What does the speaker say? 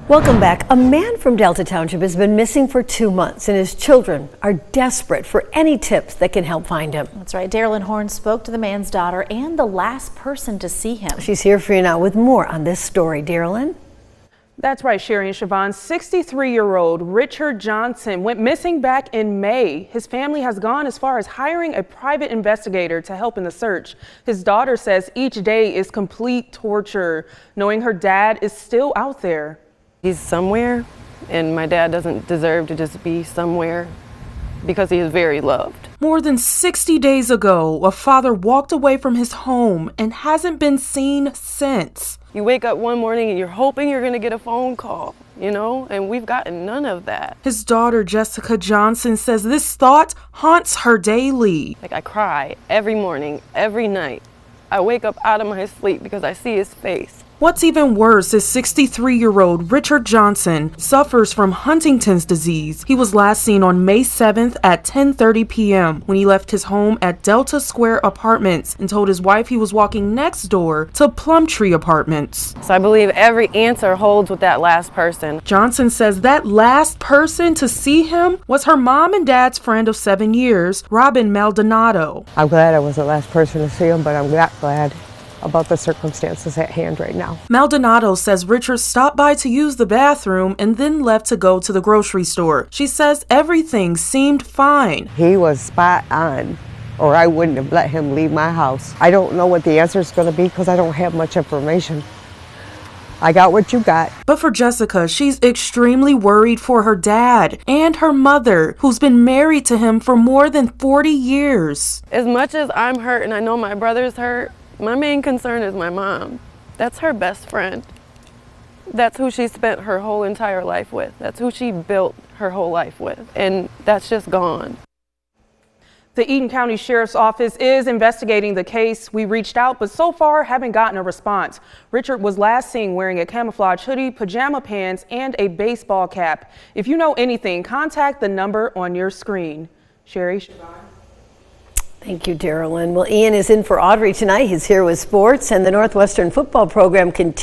Welcome back. A man from Delta Township has been missing for 2 months, and his children are desperate for any tips that can help find him. That's right. Darylyn Horn spoke to the man's daughter and the last person to see him. She's here for you now with more on this story. Darylyn? That's right, Sherry and Siobhan. 63-year-old Richard Johnsan went missing back in May. His family has gone as far as hiring a private investigator to help in the search. His daughter says each day is complete torture, knowing her dad is still out there. He's somewhere, and my dad doesn't deserve to just be somewhere because he is very loved. More than 60 days ago, a father walked away from his home and hasn't been seen since. You wake up one morning and you're hoping you're going to get a phone call, you know, and we've gotten none of that. His daughter, Jessica Johnson, says this thought haunts her daily. Like, I cry every morning, every night. I wake up out of my sleep because I see his face. What's even worse is 63-year-old Richard Johnsan suffers from Huntington's disease. He was last seen on May 7th at 10:30 p.m. when he left his home at Delta Square Apartments and told his wife he was walking next door to Plumtree Apartments. So I believe every answer holds with that last person. Johnson says that last person to see him was her mom and dad's friend of 7 years, Robin Maldonado. I'm glad I was the last person to see him, but I'm not glad about the circumstances at hand right now. Maldonado says Richard stopped by to use the bathroom and then left to go to the grocery store. She says everything seemed fine. He was spot on, or I wouldn't have let him leave my house. I don't know what the answer is going to be because I don't have much information. I got what you got. But for Jessica, she's extremely worried for her dad and her mother, who's been married to him for more than 40 years. As much as I'm hurt and I know my brother's hurt, my main concern is my mom. That's her best friend. That's who she spent her whole entire life with. That's who she built her whole life with. And that's just gone. The Eaton County Sheriff's Office is investigating the case. We reached out, but so far haven't gotten a response. Richard was last seen wearing a camouflage hoodie, pajama pants, and a baseball cap. If you know anything, contact the number on your screen. Sherry? Thank you, Darylyn. Well, Ian is in for Audrey tonight. He's here with sports, and the Northwestern football program continues.